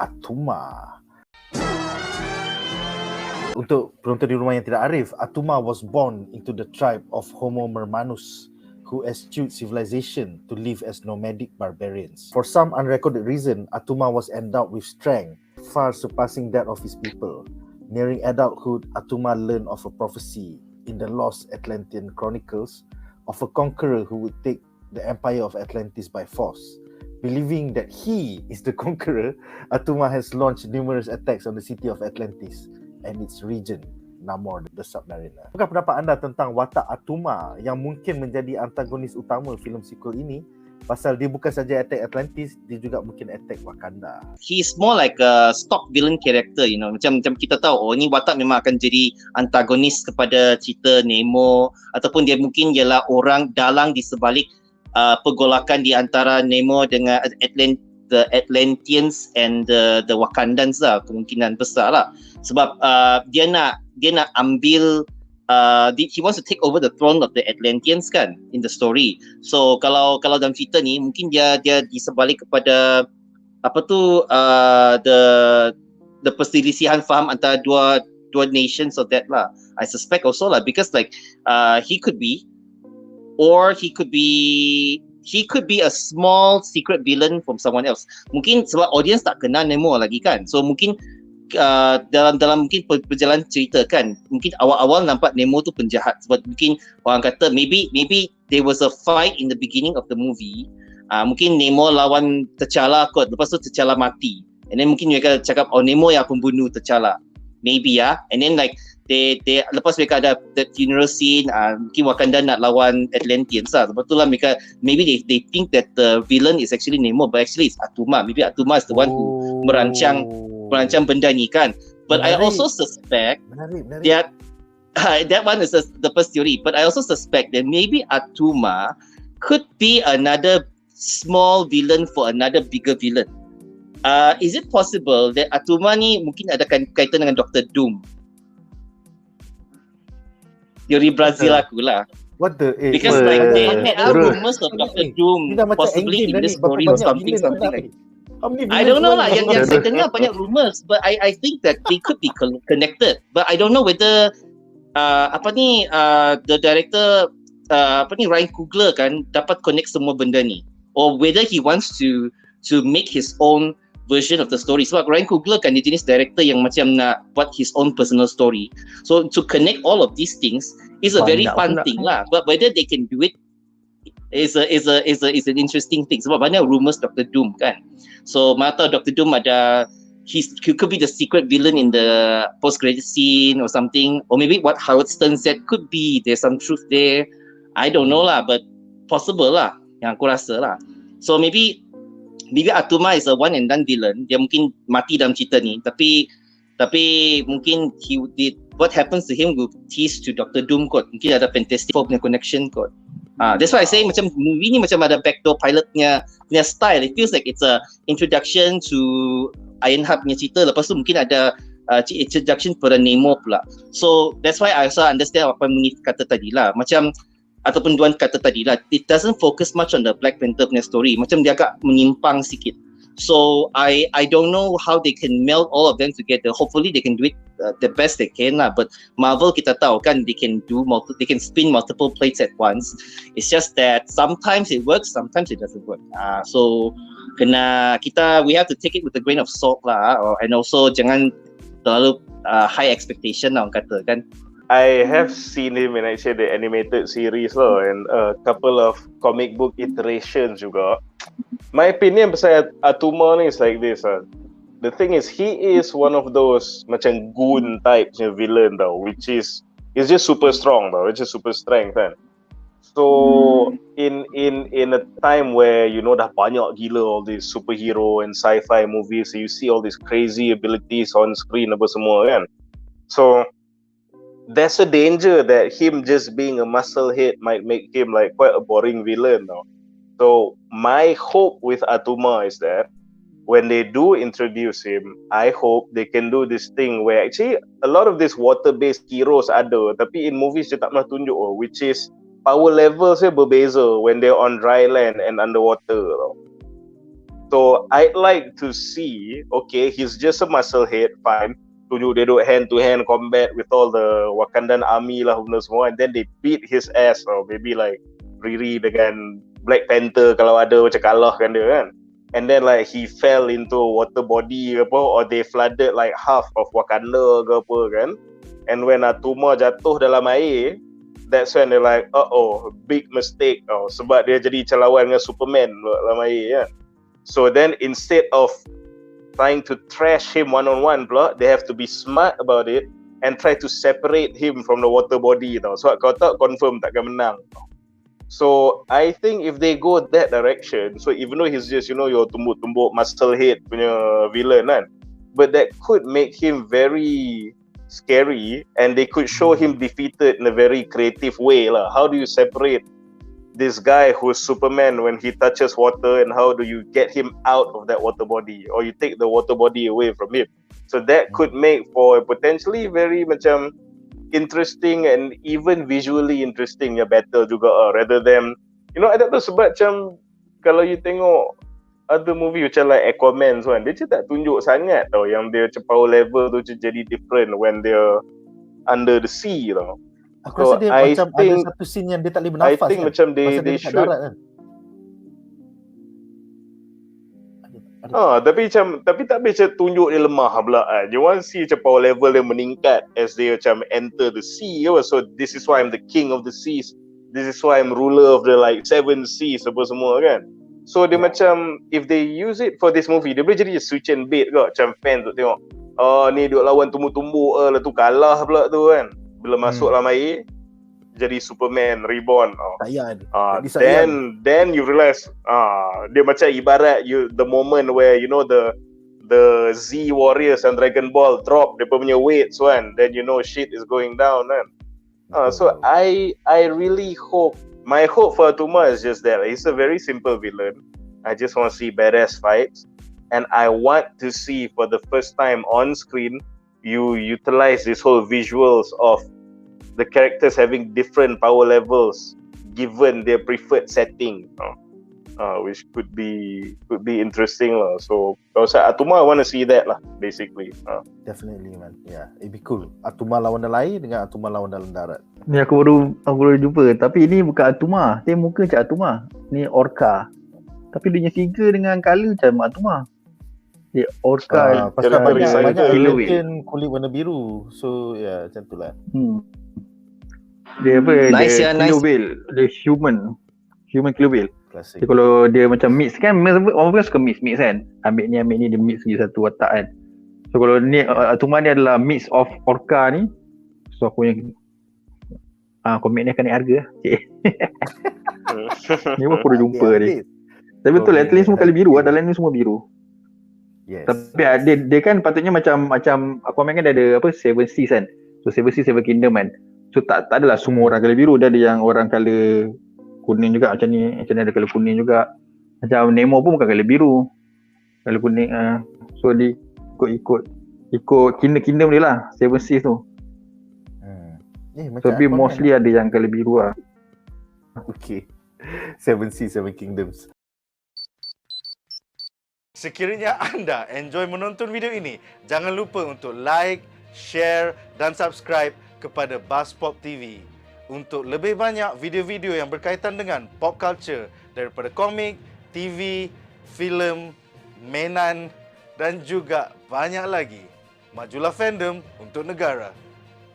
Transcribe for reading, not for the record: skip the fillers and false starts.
ATTUMA. Untuk penonton di rumah yang tidak arif, ATTUMA was born into the tribe of Homo mermanus, who eschewed civilization to live as nomadic barbarians. For some unrecorded reason, ATTUMA was endowed with strength far surpassing that of his people. Nearing adulthood, ATTUMA learned of a prophecy in the lost Atlantean chronicles of a conqueror who would take the empire of Atlantis by force. Believing that he is the conqueror, ATTUMA has launched numerous attacks on the city of Atlantis and its region, Namor the Submariner. Apakah pendapat anda tentang watak ATTUMA yang mungkin menjadi antagonis utama filem sequel ini? Pasal dia bukan saja attack Atlantis, dia juga mungkin attack Wakanda. He's more like a stock villain character, you know. Macam kita tahu, oh ni watak memang akan jadi antagonis kepada cerita Nemo, ataupun dia mungkin ialah orang dalang di sebalik pergolakan di antara Nemo dengan the Atlanteans and the Wakandans lah, kemungkinan besar lah. Sebab dia nak ambil he wants to take over the throne of the Atlanteans kan in the story. So kalau dalam cerita ni mungkin dia di sebalik kepada the perselisihan faham antara dua nations of that lah. I suspect also lah, because like he could be a small secret villain from someone else. Mungkin sebab audience tak kenal Nemo lagi kan. So mungkin dalam mungkin perjalanan cerita kan, mungkin awal-awal nampak Nemo tu penjahat sebab mungkin orang kata maybe there was a fight in the beginning of the movie. Mungkin Nemo lawan T'Challa kot, lepas tu T'Challa mati. And then mungkin mereka cakap Nemo yang pembunuh T'Challa. Maybe and then like they lepas mereka ada the funeral scene, mungkin Wakanda nak lawan Atlanteans lah. Sebab tu lah mereka maybe they think that the villain is actually Nemo, but actually it's ATTUMA. Maybe ATTUMA is the one who merancang benda ni kan. But I also suspect that that one is the first theory. But I also suspect that maybe ATTUMA could be another small villain for another bigger villain. Is it possible that ATTUMA ni mungkin ada kaitan dengan Dr. Doom? Teori Brazil aku lah. What the? Because like there are rumors of Dr. Doom possibly in this story or something like. I don't know lah. Yang saya dengar banyak rumors, but I think that they could be connected. But I don't know whether the director Ryan Coogler kan dapat connect semua benda ni, or whether he wants to make his own version of the story. Sebab Ryan Coogler kan dia jenis director yang macam nak buat his own personal story. So to connect all of these things is a very fun thing lah. But whether they can do it is an interesting thing. Sebab banyak rumors Dr. Doom kan. So mana tahu Dr. Doom he could be the secret villain in the post-credit scene or something. Or maybe what Howard Stern said could be there's some truth there. I don't know lah, but possible lah yang aku rasa lah. So maybe ATTUMA is a one and done villain. Dia mungkin mati dalam cerita ni, tapi mungkin what happens to him will tease to Dr. Doom kot. Mungkin ada Fantastic Four punya connection kot. That's why I say macam movie ni macam ada backdoor pilot punya style. It feels like it's a introduction to Ironheart punya cerita. Lepas tu mungkin ada introduction pada Nemo pula. So that's why I also understand apa Munif kata tadi lah. Macam ataupun Duan kata tadi lah, it doesn't focus much on the Black Panther punya story. Macam dia agak menyimpang sikit. So I don't know how they can meld all of them together. Hopefully they can do it the best they can lah. But Marvel kita tahu kan they can spin multiple plates at once. It's just that sometimes it works, sometimes it doesn't work. So we have to take it with a grain of salt lah. And also jangan terlalu high expectation lah orang kata kan. I have seen him in actually the animated series lah, and a couple of comic book iterations juga. My opinion pasal ATTUMA ni is like this lah. The thing is, he is one of those macam goon type villain tau, which is just super strong tau, which is super strength kan. So in a time where dah banyak gila all these superhero and sci-fi movies, so you see all these crazy abilities on screen apa semua kan. So there's a danger that him just being a muscle head might make him like quite a boring villain now. So my hope with ATTUMA is that when they do introduce him, I hope they can do this thing where actually a lot of these water-based heroes ada, tapi in movies dia tak pernah tunjuk, which is power levels dia berbeza when they're on dry land and underwater. So I'd like to see, okay, he's just a muscle head, fine. Tunjuk dia duduk hand-to-hand combat with all the Wakandan army lah benda semua, and then they beat his ass, or maybe like Riri dengan Black Panther kalau ada macam kalahkan dia kan. And then like he fell into water body ke apa, or they flooded like half of Wakanda ke apa kan. And when Attuma jatuh dalam air, that's when they're like, big mistake. Sebab dia jadi lawan dengan Superman dalam air kan. So then instead of trying to trash him one-on-one pula, they have to be smart about it and try to separate him from the water body tau. Sebab kalau tak, confirm takkan menang. So I think if they go that direction, so even though he's just, your tumbuk-tumbuk muscle head punya villain kan, but that could make him very scary, and they could show him defeated in a very creative way lah. How do you separate this guy who's Superman when he touches water, and how do you get him out of that water body, or you take the water body away from him? So that could make for a potentially very macam interesting and even visually interesting battle juga rather than, I tak tahu sebab macam kalau you tengok other movie macam like Aquaman kan, dia tak tunjuk sangat tau yang dia macam power level tu jadi different when they're under the sea tau. Aku rasa dia macam ada satu scene yang dia tak boleh bernafas. I think macam they should darat, kan? Tapi tak macam tunjuk dia lemah pula kan. You want to see macam power level dia meningkat as they macam enter the sea. So this is why I'm the king of the seas. This is why I'm ruler of the like 7 seas apa semua kan. So dia macam, if they use it for this movie, dia boleh jadi switch and bait kot. Macam fan tu tengok, ni duk lawan tumbuk-tumbuk lah tu, kalah pula tu kan. Bila masuk dalam air, jadi Superman reborn. Then you realize dia macam ibarat the moment where the Z Warriors and Dragon Ball drop dia punya weights kan, then shit is going down kan. So I really hope, my hope for Attuma is just that he's a very simple villain. I just want to see badass fights, and I want to see for the first time on screen you utilize this whole visuals of the characters having different power levels given their preferred setting, which could be interesting lah. So kalau saya Attuma, I want to see that lah basically. Definitely man, yeah, it'd be cool. Attuma lawan dalam air dengan Attuma lawan dalam darat. Ni aku baru jumpa, tapi ini bukan Attuma. Dia muka macam Attuma. Ni orca. Tapi dia punya figure dengan colour macam Attuma. Dia orca. Pasal banyak Atlantean kulit warna biru. So macam tu lah. Dia apa? Nice, dia nice. killer whale. Dia human killer whale. Klasik. Jadi kalau dia macam mix kan, orang kan suka mix kan. Ambil ni dia mix jadi satu watak kan. So kalau ni Attuma ni adalah mix of orca ni. So aku yang komik ni akan naik harga. Ni pun aku dah jumpa ni. Tapi betul Atlantis semua kali biru lah. Dalam ni semua biru. Yes. Tapi dia kan patutnya macam Aquaman kan dia ada apa 7 seas kan. So 7 seas 7 kingdom kan. So tak adalah semua orang colour biru. Dia ada yang orang colour kuning juga macam ni. Macam ni ada colour kuning juga. Macam Nemo pun bukan colour biru. Colour kuning. So dia ikut kingdom dia lah. 7 seas tu. Tapi mostly ada yang colour biru lah. Okay. 7 seas 7 kingdoms. Sekiranya anda enjoy menonton video ini, jangan lupa untuk like, share dan subscribe kepada BuzzPOP TV untuk lebih banyak video-video yang berkaitan dengan pop culture daripada komik, TV, filem, mainan dan juga banyak lagi. Majulah fandom untuk negara.